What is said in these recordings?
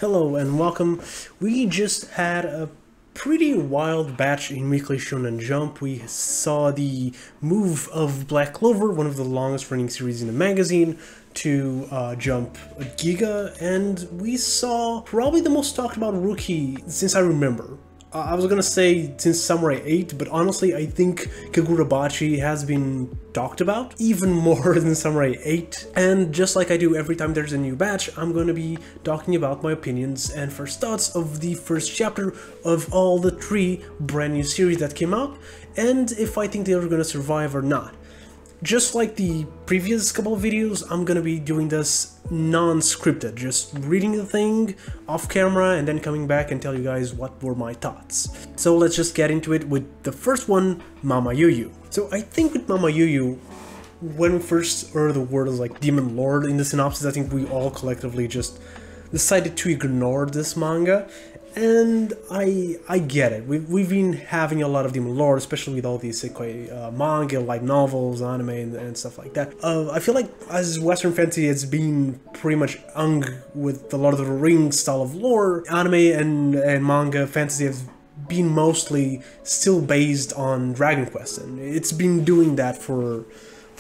Hello and welcome. We just had a pretty wild batch in Weekly Shonen Jump. We saw the move of Black Clover, one of the longest running series in the magazine, to jump a Giga, and we saw probably the most talked about rookie since I remember. I was gonna say since Samurai 8, but honestly I think Kagura Bachi has been talked about even more than Samurai 8. And just like I do every time there's a new batch, I'm gonna be talking about my opinions and first thoughts of the first chapter of all the 3 brand new series that came out, and if I think they're gonna survive or not. Just like the previous couple of videos, I'm gonna be doing this non-scripted, just reading the thing off camera and then coming back and tell you guys what were my thoughts. So let's just get into it with the first one, MamaYuYu. So I think with MamaYuYu, when we first heard the word as like Demon Lord in the synopsis, I think we all collectively just decided to ignore this manga. And I get it. We've been having a lot of Demon Lord, especially with all these manga, light novels, anime, and stuff like that. I feel like as Western fantasy, it's been pretty much hung with the Lord of the Rings style of lore. Anime and manga fantasy have been mostly still based on Dragon Quest, and it's been doing that for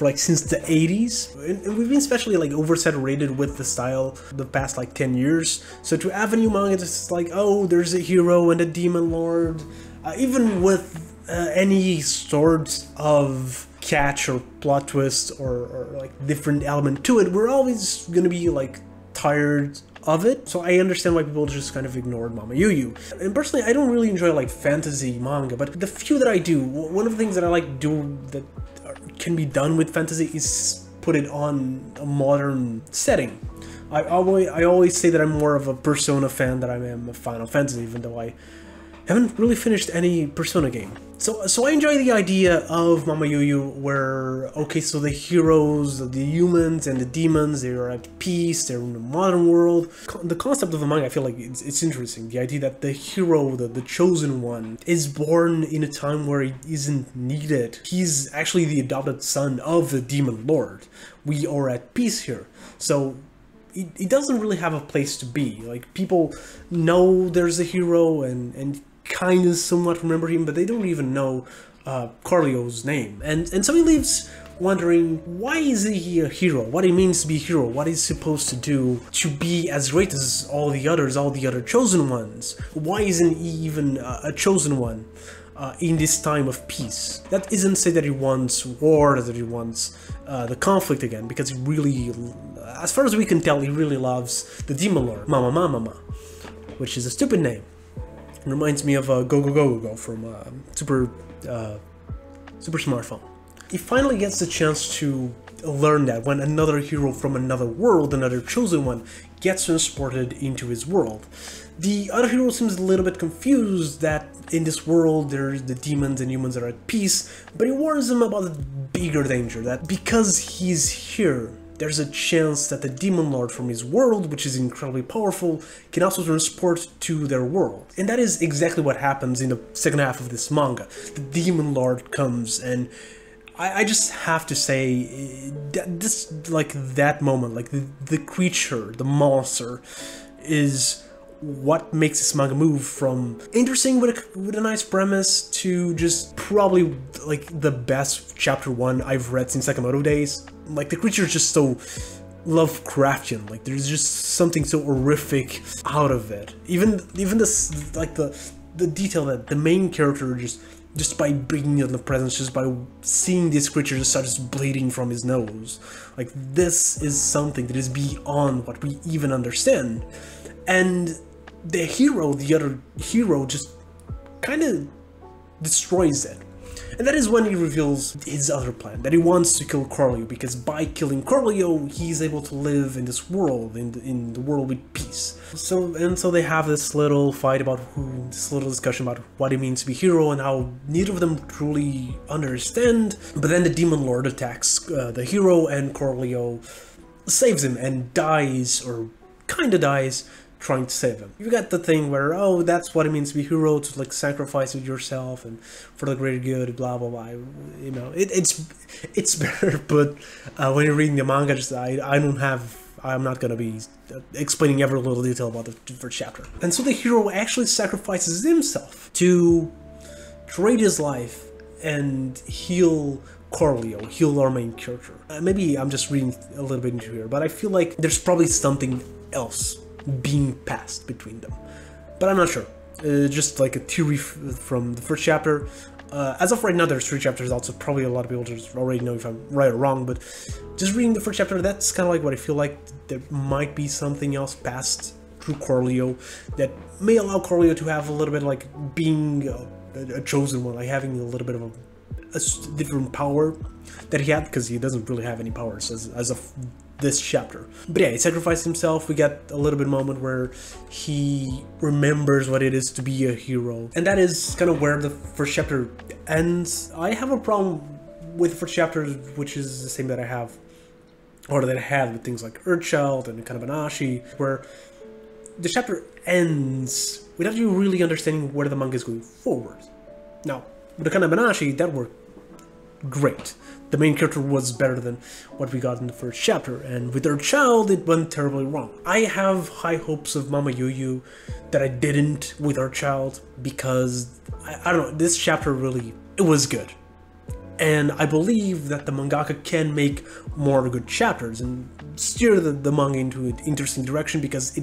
like since the 80s, and we've been especially like oversaturated with the style the past like 10 years. So to have a new manga that's like, oh, there's a hero and a demon lord, even with any sort of catch or plot twist or like different element to it, we're always gonna be like tired of it. So I understand why people just kind of ignored MamaYuYu. And personally, I don't really enjoy like fantasy manga, but the few that I do, one of the things that I like do that can be done with fantasy is put it on a modern setting. I always say that I'm more of a Persona fan than I am a Final Fantasy, even though I haven't really finished any Persona game. So I enjoy the idea of MamaYuYu where, okay, so the heroes, the humans and the demons, they're at peace, they're in the modern world. The concept of the manga, I feel like it's interesting. The idea that the hero, the chosen one, is born in a time where he isn't needed. He's actually the adopted son of the demon lord. We are at peace here. So he doesn't really have a place to be. Like, people know there's a hero and kind of somewhat remember him, but they don't even know Carlio's name. And so he leaves wondering, why is he a hero? What it means to be a hero? What he's supposed to do to be as great as all the other chosen ones? Why isn't he even a chosen one in this time of peace? That isn't to say that he wants war, that he wants the conflict again, because he really, as far as we can tell, he really loves the demon lord, Mama, which is a stupid name. It reminds me of Go Go Go Go from Super Smartphone. He finally gets the chance to learn that when another hero from another world, another chosen one, gets transported into his world. The other hero seems a little bit confused that in this world there's the demons and humans are at peace, but he warns them about the bigger danger, that because he's here, there's a chance that the demon lord from his world, which is incredibly powerful, can also transport to their world. And that is exactly what happens in the second half of this manga. The demon lord comes, and I just have to say that this, like, that moment, like the creature, the monster, is what makes this manga move from interesting with a nice premise to just probably like the best chapter 1 I've read since Sakamoto days. Like, the creature is just so Lovecraftian. Like, there's just something so horrific out of it. Even this, like the detail that the main character just by bringing in the presence, just by seeing this creature just starts bleeding from his nose. Like, this is something that is beyond what we even understand. And the hero, the other hero, just kind of destroys it. And that is when he reveals his other plan, that he wants to kill Carlio, because by killing Carlio, he's able to live in this world, in the world with peace. So they have this little fight about this little discussion about what it means to be hero and how neither of them truly understand. But then the demon lord attacks the hero, and Carlio saves him and dies, or kinda dies, trying to save him. You got the thing where, oh, that's what it means to be a hero, to like sacrifice yourself and for the greater good, blah blah blah. You know, it's better, but when you're reading the manga, just I don't have I'm not gonna be explaining every little detail about the first chapter. And so the hero actually sacrifices himself to trade his life and heal Corleo, heal our main character. Maybe I'm just reading a little bit into here, but I feel like there's probably something else being passed between them. But I'm not sure. Just like a theory from the first chapter. As of right now, there's 3 chapters out, so probably a lot of people just already know if I'm right or wrong, but just reading the first chapter, that's kind of like what I feel like. There might be something else passed through Corleo that may allow Corleo to have a little bit like being a chosen one, like having a little bit of a different power that he had, because he doesn't really have any powers as of this chapter. But yeah, he sacrificed himself. We got a little bit moment where he remembers what it is to be a hero, and that is kind of where the first chapter ends. I have a problem with the first chapter, which is the same that I have, or that I had with things like Earthchild and KaguraBachi, where the chapter ends without you really understanding where the manga is going forward. Now, with the KaguraBachi, that worked great. The main character was better than what we got in the first chapter, and with Earthchild, it went terribly wrong. I have high hopes of MamaYuYu that I didn't with Earthchild, because, I don't know, this chapter really, it was good. And I believe that the mangaka can make more good chapters and steer the manga into an interesting direction, because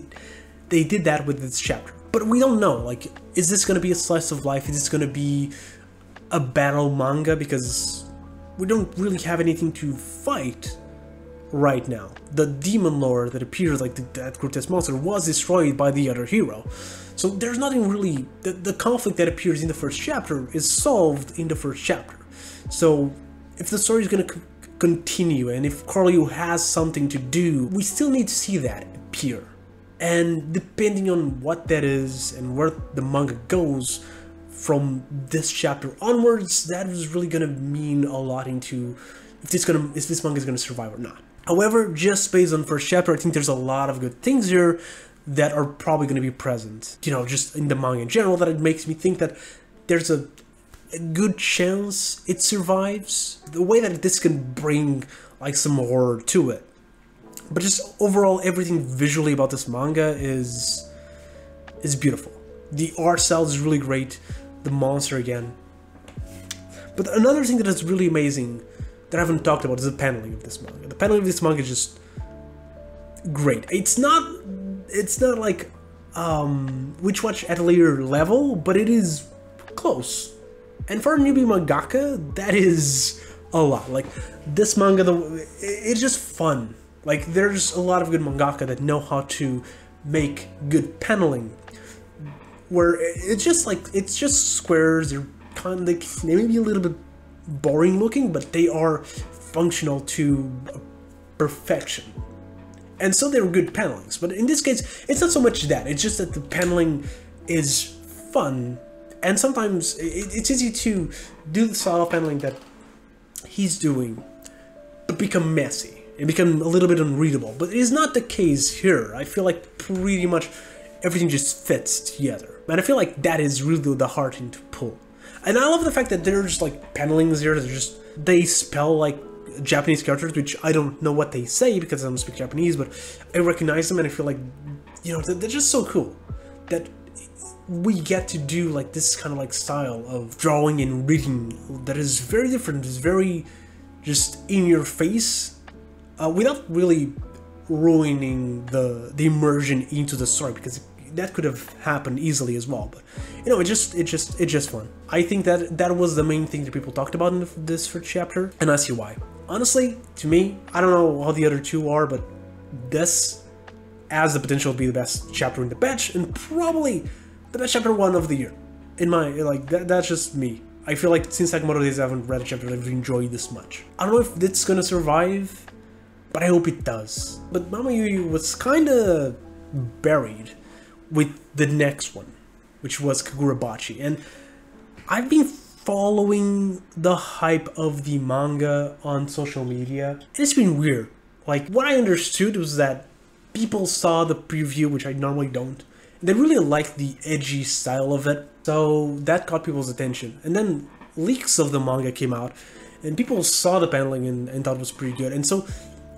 they did that with this chapter. But we don't know, like, is this going to be a slice of life? Is this going to be a battle manga? Because we don't really have anything to fight right now. The demon lord that appears like that grotesque monster was destroyed by the other hero. So there's nothing really, the conflict that appears in the first chapter is solved in the first chapter. So if the story is going to continue, and if Corleo has something to do, we still need to see that appear. And depending on what that is and where the manga goes from this chapter onwards, that is really gonna mean a lot into if this manga is gonna survive or not. However, just based on first chapter, I think there's a lot of good things here that are probably gonna be present. You know, just in the manga in general, that it makes me think that there's a good chance it survives. The way that this can bring like some horror to it. But just overall, everything visually about this manga is beautiful. The art style is really great. The monster again. But another thing that is really amazing that I haven't talked about is the paneling of this manga. The paneling of this manga is just great. It's not like Witch Watch Atelier level, but it is close. And for a newbie mangaka, that is a lot. Like this manga, it's just fun. Like there's a lot of good mangaka that know how to make good paneling, where it's just squares. They're kind of like, they may be a little bit boring looking, but they are functional to perfection. And so they're good panelings. But in this case, it's not so much that. It's just that the paneling is fun, and sometimes it's easy to do the style of paneling that he's doing, but become messy and become a little bit unreadable. But it is not the case here. I feel like pretty much everything just fits together. And I feel like that is really the hard thing to pull. And I love the fact that there's like panelings here that they spell like Japanese characters, which I don't know what they say because I don't speak Japanese, but I recognize them, and I feel like, you know, they're just so cool that we get to do like this kind of like style of drawing and reading that is very different. It's very just in your face, without really ruining the immersion into the story, because that could have happened easily as well. But you know, it's just fun. I think that was the main thing that people talked about in this first chapter, and I see why. Honestly, to me, I don't know how the other two are, but this has the potential to be the best chapter in the batch, and probably the best chapter 1 of the year. In my, like, that's just me. I feel like since Sakamoto days I haven't read a chapter that I've enjoyed this much. I don't know if it's gonna survive, but I hope it does. But MamaYuYu was kinda buried with the next one, which was KaguraBachi, and I've been following the hype of the manga on social media, and it's been weird. Like, what I understood was that people saw the preview, which I normally don't, and they really liked the edgy style of it, so that caught people's attention. And then leaks of the manga came out, and people saw the paneling and thought it was pretty good, and so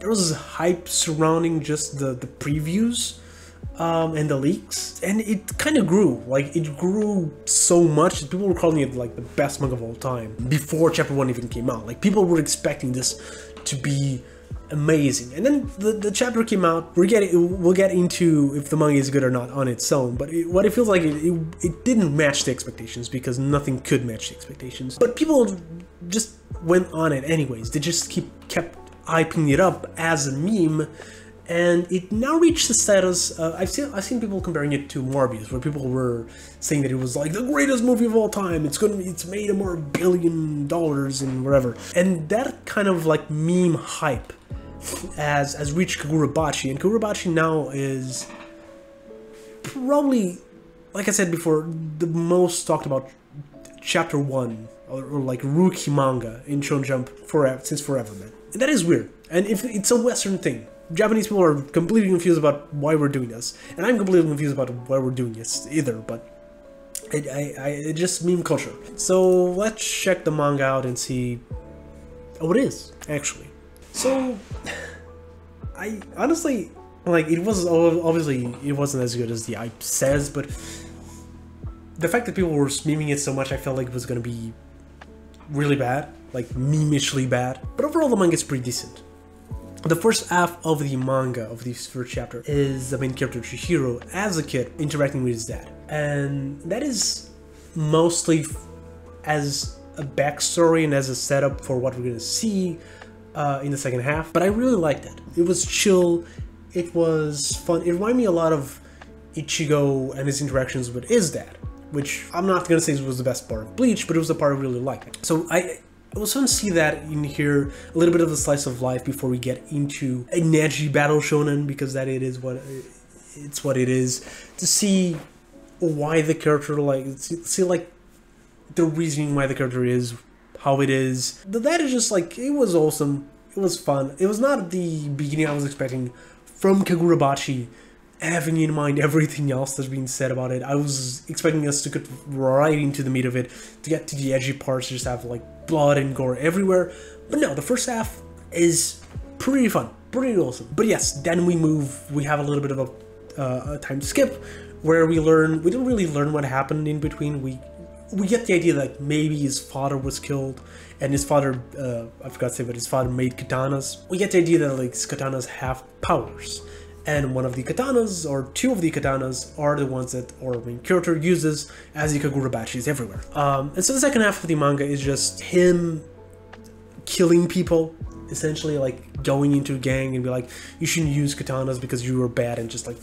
there was hype surrounding just the previews and the leaks, and it kind of grew. Like, it grew so much that people were calling it like the best manga of all time before chapter 1 even came out. Like, people were expecting this to be amazing, and then the chapter came out. We'll get into if the manga is good or not on its own, but what it feels like, it didn't match the expectations, because nothing could match the expectations, but people just went on it anyways. They just kept hyping it up as a meme, and it now reached the status. I've seen people comparing it to Morbius, where people were saying that it was like the greatest movie of all time. It's made a more $1 billion and whatever. And that kind of like meme hype has reached Kagura Bachi, and Kagura Bachi now is probably, like I said before, the most talked about chapter 1 or like rookie manga in Shonen Jump since forever, man. And that is weird, and if it's a Western thing. Japanese people are completely confused about why we're doing this, and I'm completely confused about why we're doing this either, but it just meme culture. So let's check the manga out and see what it is, actually. So, I honestly, like, it was obviously, it wasn't as good as the hype says, but the fact that people were memeing it so much, I felt like it was gonna be really bad, like meme-ishly bad. But overall, the manga is pretty decent. The first half of the manga, of the first chapter, is the main character Chihiro as a kid interacting with his dad. And that is mostly as a backstory and as a setup for what we're gonna see in the second half. But I really liked it. It was chill, it was fun. It reminded me a lot of Ichigo and his interactions with his dad, which I'm not gonna say was the best part of Bleach, but it was the part I really liked. So it was fun to see that in here, a little bit of a slice of life before we get into an edgy battle shonen, because that it is what it is. To see why the character, like, see like the reasoning why the character is how it is. That is just like, it was awesome. It was fun. It was not the beginning I was expecting from Kagura Bachi, having in mind everything else that's being said about it. I was expecting us to get right into the meat of it, to get to the edgy parts, just have like blood and gore everywhere. But no, the first half is pretty fun, pretty awesome. But yes, then we have a little bit of a time skip where we don't really learn what happened in between. We get the idea that maybe his father was killed, and his father, I forgot to say, but his father made katanas. We get the idea that like katanas have powers. And one of the katanas, or two of the katanas, are the ones that our main character uses as the Kagura Bachis everywhere. And so the second half of the manga is just him killing people, essentially, like going into a gang and be like, you shouldn't use katanas because you are bad, and just like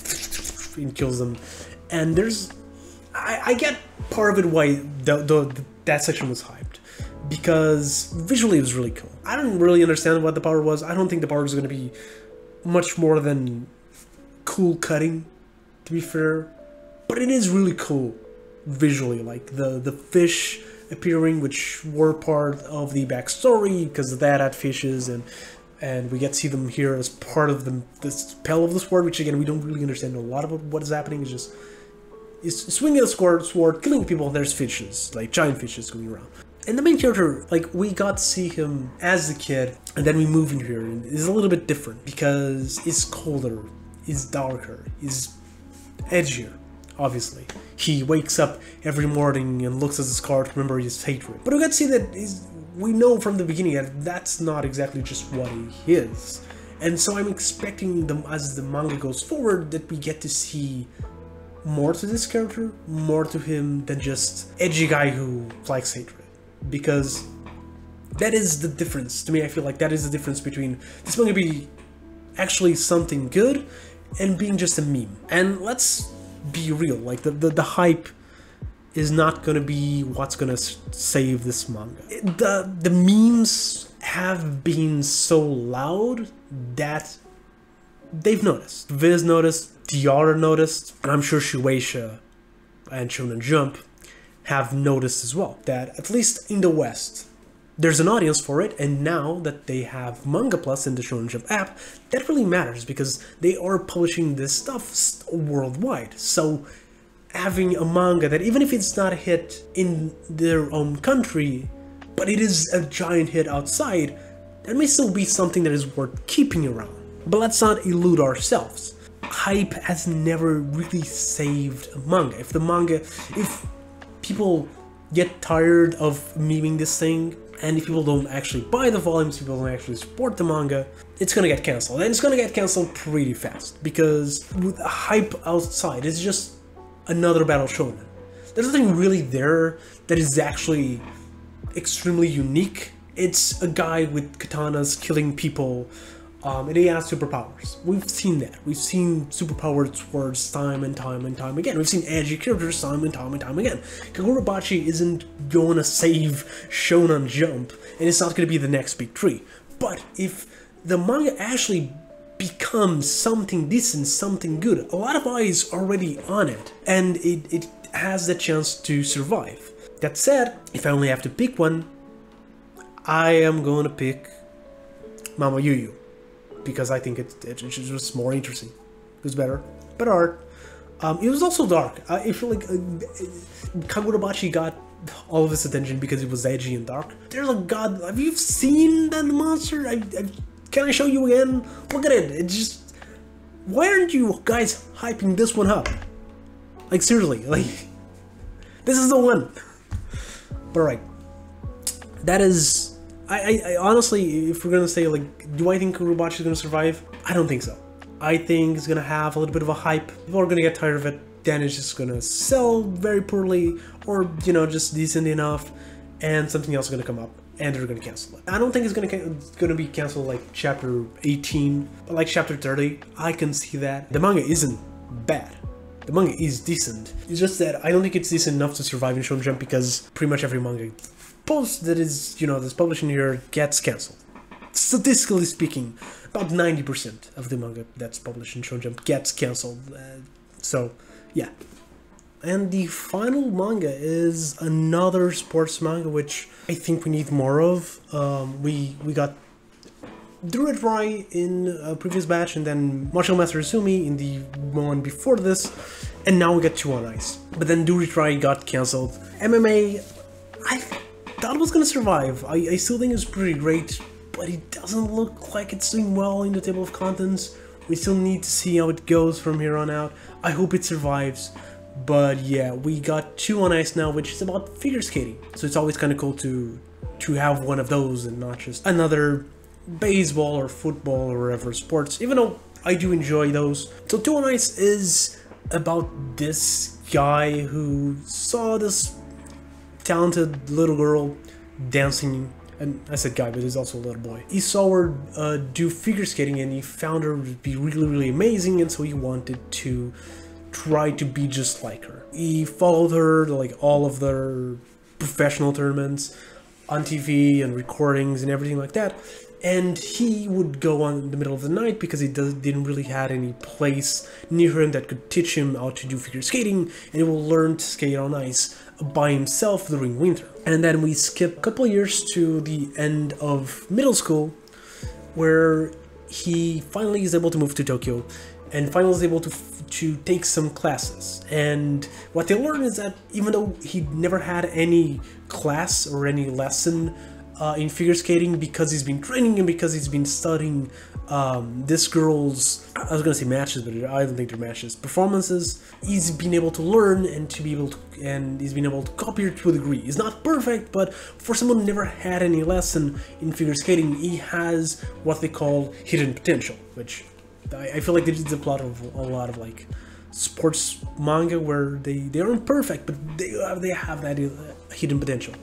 and kills them. And I get part of it why that section was hyped, because visually it was really cool. I don't really understand what the power was. I don't think the power is going to be much more than cool cutting, to be fair, but it is really cool visually, like the fish appearing, which were part of the backstory, because the dad had fishes, and we get to see them here as part of the spell of the sword, which again we don't really understand a lot of what is happening. It's just swinging a sword, killing people, and there's fishes, like giant fishes going around. And the main character, like, we got to see him as a kid, and then we move in here, and it's a little bit different, because it's colder, it's darker, it's edgier, obviously. He wakes up every morning and looks at his car to remember his hatred. But we got to see that we know from the beginning that that's not exactly just what he is. And so I'm expecting them, as the manga goes forward, that we get to see more to this character, more to him than just edgy guy who likes hatred. Because that is the difference. To me, I feel like that is the difference between this manga being actually something good and being just a meme. And let's be real, like the hype is not gonna be what's gonna save this manga. The memes have been so loud that they've noticed. Viz noticed, Tiara noticed, and I'm sure Shueisha and Shonen Jump have noticed as well, that at least in the West, there's an audience for it, and now that they have Manga Plus in the Shonen Jump app, that really matters, because they are publishing this stuff worldwide. So having a manga that, even if it's not a hit in their own country, but it is a giant hit outside, that may still be something that is worth keeping around. But let's not elude ourselves. Hype has never really saved a manga. If people get tired of memeing this thing, and if people don't actually buy the volumes, people don't actually support the manga, it's gonna get cancelled. And it's gonna get cancelled pretty fast, because with hype outside, it's just another battle shonen. There's nothing really there that is actually extremely unique. It's a guy with katanas killing people, and he has superpowers. We've seen that. We've seen superpowered swords time and time and time again. We've seen edgy characters time and time and time again. Kagura Bachi isn't gonna save Shonen Jump, and it's not gonna be the next big tree. But if the manga actually becomes something decent, something good, a lot of eyes are already on it, and it has the chance to survive. That said, if I only have to pick one, I am gonna pick MamaYuYu, because I think it's just more interesting. It was better art. It was also dark. I feel like Kagura Bachi got all of this attention because it was edgy and dark. There's a god. Have you seen that monster? Can I show you again? Look at it. It's just, why aren't you guys hyping this one up? Like, seriously, like, this is the one. But right, that is. I honestly, if we're gonna say, like, do I think KaguraBachi is gonna survive? I don't think so. I think it's gonna have a little bit of a hype. People are gonna get tired of it. Then it's just gonna sell very poorly, or, you know, just decent enough, and something else is gonna come up, and they're gonna cancel it. I don't think it's gonna be canceled like chapter 18, but like chapter 30. I can see that. The manga isn't bad. The manga is decent. It's just that I don't think it's decent enough to survive in Shonen Jump, because pretty much every manga post that is, you know, that's published in here gets cancelled. Statistically speaking, about 90% of the manga that's published in Shonen Jump gets cancelled. So, yeah. And the final manga is another sports manga, which I think we need more of. We got Druid Rai in a previous batch, and then Martial Master Izumi in the one before this, and now we got Two on Ice. But then Druid Rai got cancelled. MMA, I thought it was gonna survive. I still think it's pretty great, but it doesn't look like it's doing well in the table of contents. We still need to see how it goes from here on out. I hope it survives. But yeah, we got Two on Ice now, which is about figure skating. So it's always kind of cool to have one of those and not just another baseball or football or whatever sports, even though I do enjoy those. So Two on Ice is about this guy who saw this talented little girl dancing, and I said guy, but he's also a little boy. He saw her do figure skating, and he found her to be really, really amazing, and so he wanted to try to be just like her. He followed her to like all of their professional tournaments on TV and recordings and everything like that. And he would go on in the middle of the night because he didn't really have any place near him that could teach him how to do figure skating, and he will learn to skate on ice by himself during winter. And then we skip a couple years to the end of middle school, where he finally is able to move to Tokyo and finally is able to take some classes. And what they learn is that even though he never had any class or any lesson in figure skating, because he's been training and because he's been studying this girl's, I was gonna say matches, but I don't think they're matches, performances, he's been able to learn and he's been able to copy her to a degree. He's not perfect, but for someone who never had any lesson in figure skating, he has what they call hidden potential, which I feel like this is the plot of a lot of like sports manga, where they aren't perfect, but they have that hidden potential.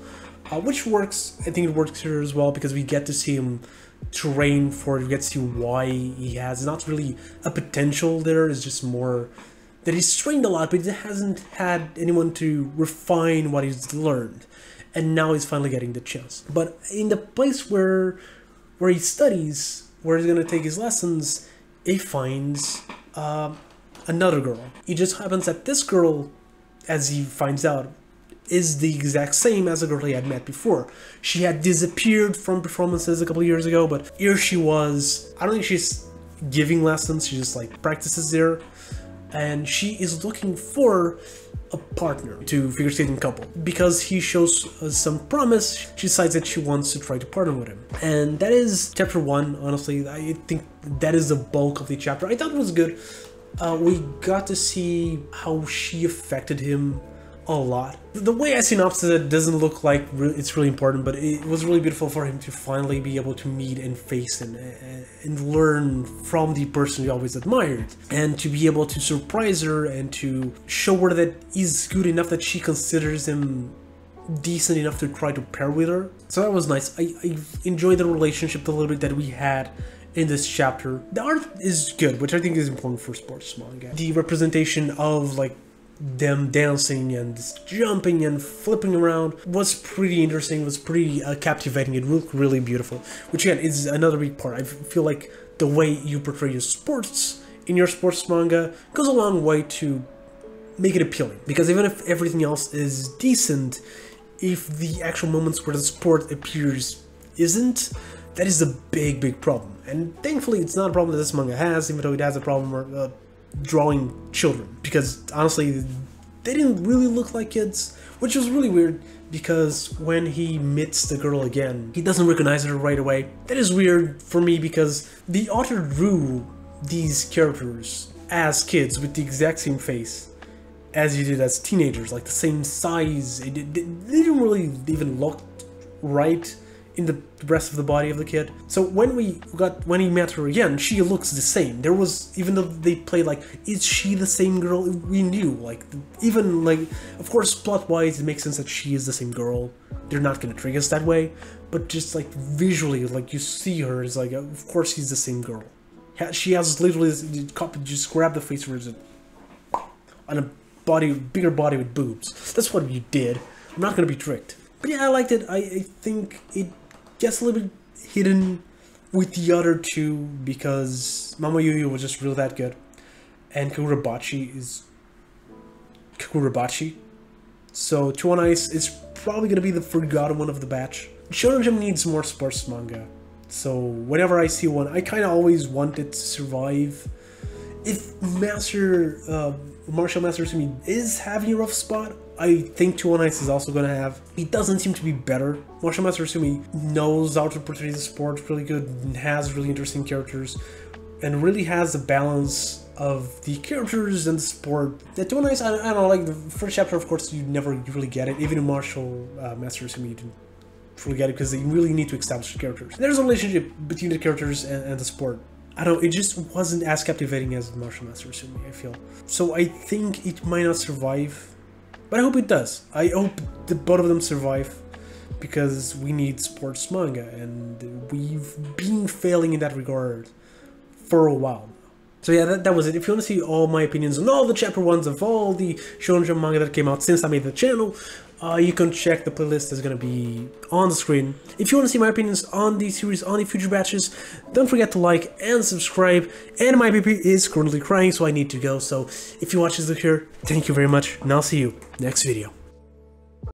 Which works. I think it works here as well, because we get to see him train for it. We get to see why he has not really a potential there. It's just more that he's trained a lot, but he hasn't had anyone to refine what he's learned, and now he's finally getting the chance. But in the place where he studies, where he's gonna take his lessons, he finds another girl. It just happens that this girl, as he finds out, is the exact same as the girl he had met before. She had disappeared from performances a couple of years ago, but here she was. I don't think she's giving lessons, she just like practices there. and she is looking for a partner to figure skating couple. Because he shows some promise, she decides that she wants to try to partner with him. And that is chapter 1, honestly. I think that is the bulk of the chapter. I thought it was good. We got to see how she affected him a lot. The way I synopsis it doesn't look like it's really important, but it was really beautiful for him to finally be able to meet and face and learn from the person he always admired, and to be able to surprise her and to show her that he's good enough that she considers him decent enough to try to pair with her. So that was nice. I enjoyed the relationship a little bit that we had in this chapter. The art is good, which I think is important for sports manga. The representation of like them dancing and jumping and flipping around was pretty interesting, was pretty captivating. It looked really beautiful, which again is another big part. I feel like the way you portray your sports in your sports manga goes a long way to make it appealing, because even if everything else is decent, if the actual moments where the sport appears isn't, that is a big problem. And thankfully it's not a problem that this manga has, even though it has a problem drawing children, because honestly they didn't really look like kids, which was really weird, because when he meets the girl again he doesn't recognize her right away. That is weird for me, because the author drew these characters as kids with the exact same face as you did as teenagers, like the same size. They didn't really even look right in the rest of the body of the kid. So when he met her again, she looks the same. There was, even though they played like, is she the same girl? We knew, like, even like, of course plot wise it makes sense that she is the same girl. They're not gonna trick us that way, but just like visually, like you see her, it's like, of course she's the same girl. She has literally just grab the face of her on a body, bigger body with boobs. That's what you did. I'm not gonna be tricked. But yeah, I liked it. I think it gets a little bit hidden with the other two, because MamaYuYu was just really that good, and Kagura Bachi is Kagura Bachi. So Two on Ice is probably gonna be the forgotten one of the batch. Shonen Jump needs more sports manga, so whenever I see one, I kind of always want it to survive. If Martial Master Sumi is having a rough spot, I think Two on Ice is also going to have. It doesn't seem to be better. Martial Master Sumi knows how to portray the sport really good, and has really interesting characters, and really has a balance of the characters and the sport. That Two on Ice, I don't know, like the first chapter, of course, you never really get it. Even in Martial Master Sumi, you didn't truly get it, because they really need to establish the characters. There's a relationship between the characters and the sport. I don't know, it just wasn't as captivating as Martial Master Sumi, I feel. So I think it might not survive, but I hope it does. I hope the both of them survive, because we need sports manga, and we've been failing in that regard for a while. So yeah, that was it. If you want to see all my opinions on all the chapter 1s of all the Shonen Jump manga that came out since I made the channel, you can check the playlist that's going to be on the screen. If you want to see my opinions on the series, on the future batches, don't forget to like and subscribe. And my baby is currently crying, so I need to go. So if you watch this here, thank you very much, and I'll see you next video.